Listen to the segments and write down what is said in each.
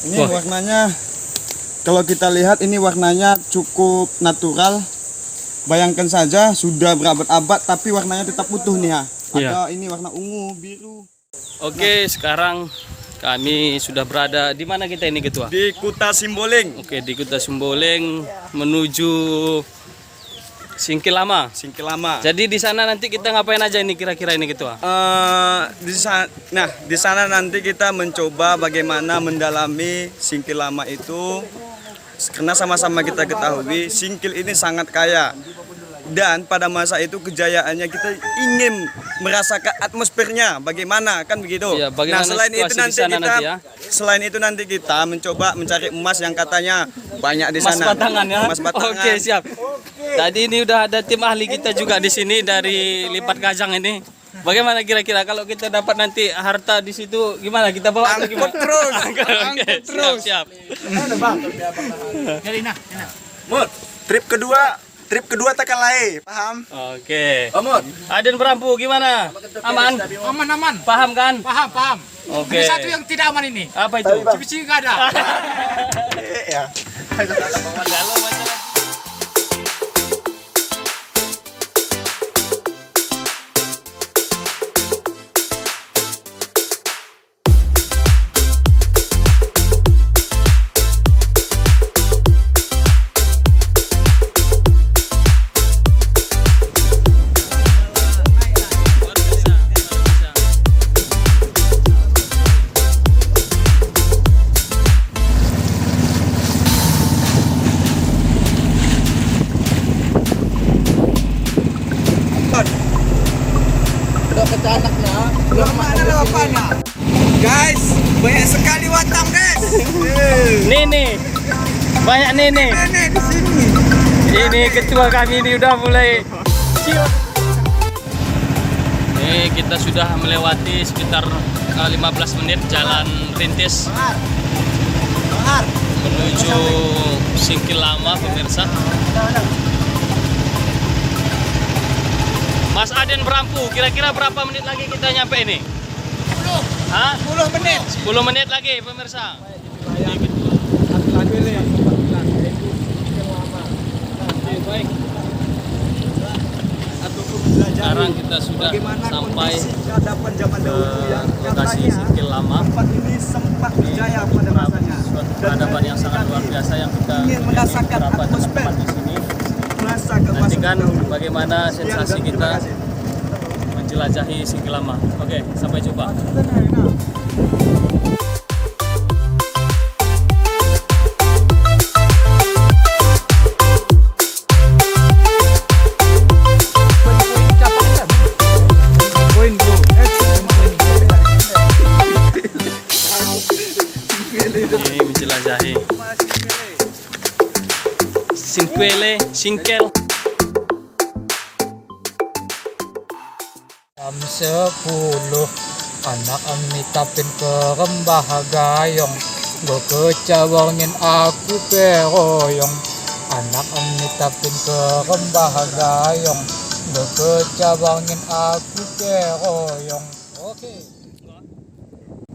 Ini warnanya, kalau kita lihat ini warnanya cukup natural. Bayangkan saja sudah berabad-abad tapi warnanya tetap utuh nih ya. Ada ini warna ungu, biru. Oke, sekarang kami sudah berada di mana kita ini Ketua? Di Kuta Simboleng. Oke, di Kuta Simboleng menuju Singkil Lama. Singkil Lama. Jadi di sana nanti kita ngapain aja ini kira-kira ini Ketua? Di sana nanti kita mencoba bagaimana mendalami Singkil Lama itu, karena sama-sama kita ketahui Singkil ini sangat kaya. Dan pada masa itu kejayaannya kita ingin merasakan atmosfernya bagaimana kan begitu. Ya, Nah selain itu nanti nanti kita mencoba mencari emas yang katanya banyak di Emas sana. batangan ya. Emas batangan. Oke, siap. Tadi ini udah ada tim ahli kita juga di sini dari Lipat Kajang ini. Bagaimana kira-kira kalau kita dapat nanti harta di situ gimana kita bawa atau gimana? Angkut terus. Siap. Mut, trip kedua tekan lay, paham? Oke. Aden Berampu gimana? Aman? Aman. Paham kan? Paham. Oke. Ada satu yang tidak aman ini. Apa itu? Cibici nggak ada. Ya. Galau macam. Guys, banyak sekali watang guys. Nih. Banyak nih. Nenek di sini. Ini ketua kami ini udah mulai cium. Ini kita sudah melewati sekitar 15 menit jalan rintis menuju Singkil Lama pemirsa. Mas Aden Berampu, kira-kira berapa menit lagi kita nyampe ini? 10 menit. 10 menit lagi pemirsa. Baik. Sekarang kita sudah sampai ke lokasi Singkil Lama. Tempat ini sempat berjaya pada masanya. Peradaban yang sangat luar biasa yang kita ingin merasakan beberapa atmosfer. tempat di sini. Merasakan Nantikan bagaimana sensasi kita menjelajahi Singkil Lama. Oke, sampai jumpa. Ini menjelajahi Singkel. Jam 10 anak amitapin ke rembah gayong, bekecawangin aku peroyong. Anak amitapin ke rembah gayong, bekecawangin aku peroyong. Oke.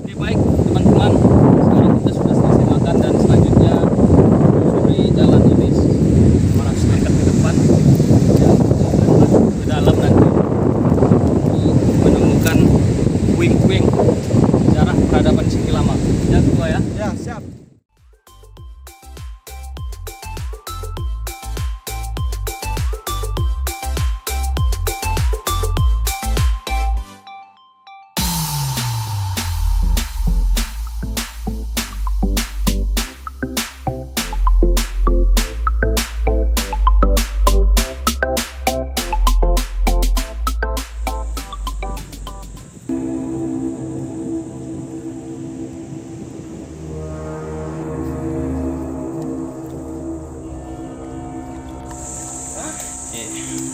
Oke, baik teman-teman, sekarang kita sudah selesai makan dan selanjutnya menyusuri jalan ini mana sedikit ke depan ya, ke dalam nanti menemukan puing-puing sejarah peradaban Singkil Lama. Ya Ketua ya. Ya, siap.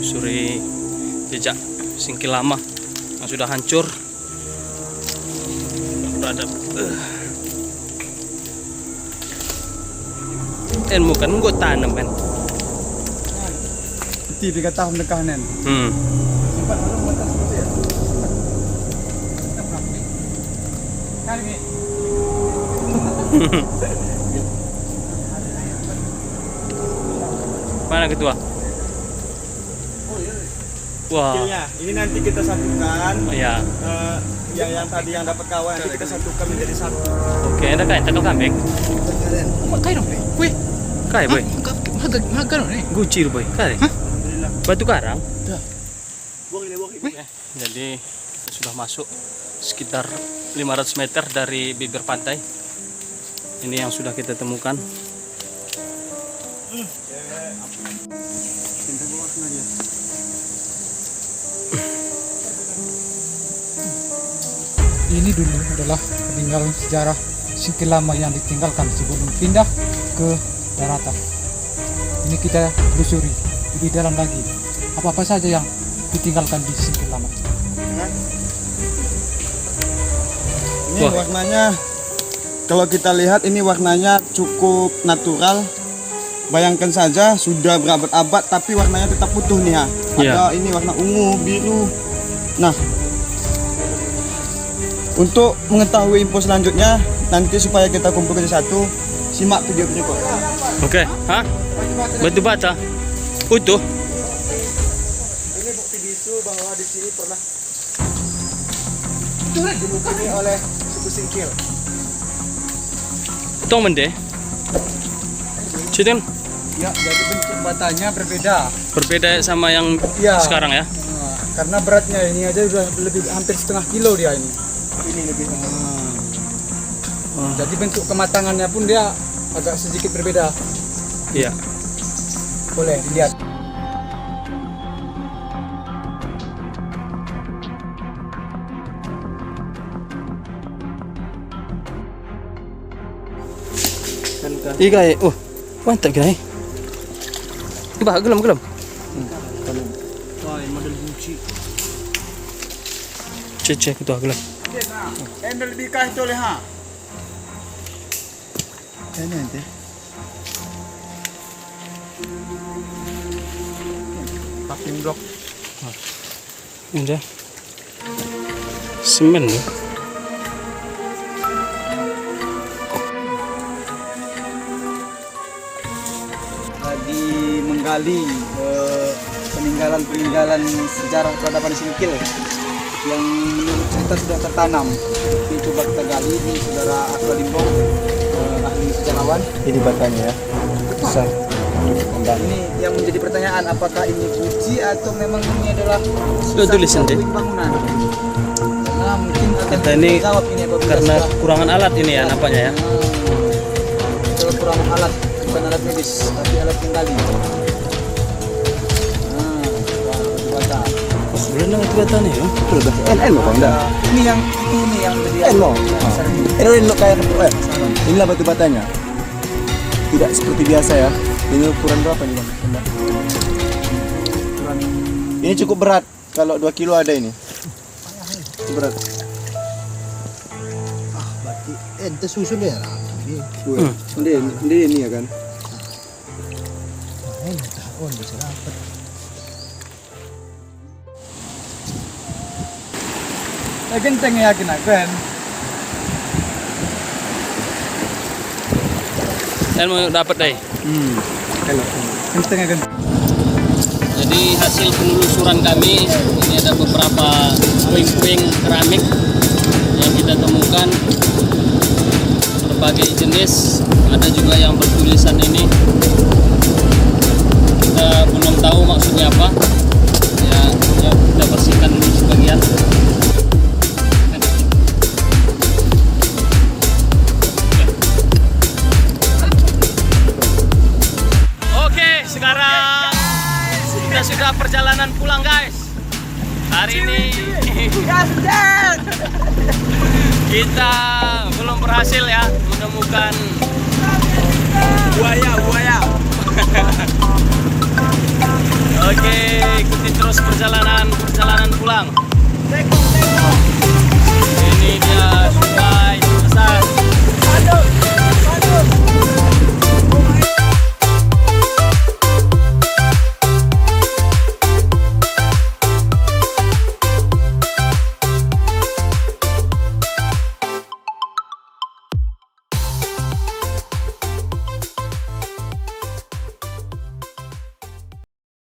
Menyusuri jejak Singkil Lama yang sudah hancur beradab. Bukan nggak tanam kan? Tiga tahun dekanan. Sempat lalu batas seperti ya. Kali ini. Mana ketua? Wah, Skillnya, ini nanti kita satukan. ya. Yang tadi yang dapat kawan nanti kita satukan menjadi satu. Oke, ada kain takal kambing. Makai dong, weh. Kai boy, Makan dong nih. gucir boy. Kai. Batu karang. Buang. Jadi kita sudah masuk sekitar 500 meter dari bibir pantai. Ini yang sudah kita temukan. Ini dulu adalah peninggalan sejarah Singkil Lama yang ditinggalkan sebelum pindah ke daratan. Ini kita telusuri lebih dalam lagi. Apa-apa saja yang ditinggalkan di Singkil Lama. Ini Wah. warnanya, kalau kita lihat ini warnanya cukup natural. Bayangkan saja sudah berabad-abad tapi warnanya tetap utuh nih ya. Iya. Ada ini warna ungu, biru. Nah, untuk mengetahui info selanjutnya nanti supaya kita kumpul ke satu, simak video berikut. Oke, hah? Batu bata. Utuh. Ini bukti bisu bahwa di sini pernah dibuka oleh suku Singkil. Tong mende. Citin Ya, jadi bentuk batanya berbeda. berbeda sama yang Iya. sekarang ya. Nah, karena beratnya ini aja udah lebih hampir setengah kilo dia ini. Ini lebih Jadi bentuk kematangannya pun dia agak sedikit berbeda. Iya. Boleh dilihat. Iya, oh, mantap guys. Coba gelam. Wah, ini model kunci. Cek itu gelam. Endel dikah itu leha. Ini nanti. Packing block. Ini semen loh. Lagi menggali peninggalan sejarah peradaban Singkil yang menurut cerita sudah tertanam. Ini coba kita gali, ini saudara Akbar Limbong, ahli sejarawan. Ini batanya ya, besar. Ini yang menjadi pertanyaan, apakah ini kunci atau memang ini adalah Sudah tulisan deh. bangunan? Karena mungkin akan Kita ini dijawab ini apabila karena sudah- kekurangan alat ini ya nampaknya ya. Kalau kurang alat, bukan alat medis, tapi alat menggali. Bata. Sebenarnya itu batanya ya. NN mau enggak? Ini yang jadi N mau. besar ini. Ini lo kayak inilah batu batanya. Tidak seperti biasa ya. Ini ukuran berapa nih bang? Ini cukup berat. Kalau 2 kilo ada ini. Berat. Berarti ente susun ya. Ini ya kan. Bisa dapat. Genteng ya kena kan. Saya mau dapat deh. Genteng ya genteng. Jadi hasil penelusuran kami ini ada beberapa puing-puing keramik yang kita temukan berbagai jenis, ada juga yang bertulisan ini. Kita belum tahu maksudnya apa. Ya, kita bersihkan dulu sebagian. Oke, sekarang kita sudah perjalanan pulang guys. Hari ini kita belum berhasil ya menemukan buaya. Oke, ikuti terus perjalanan pulang.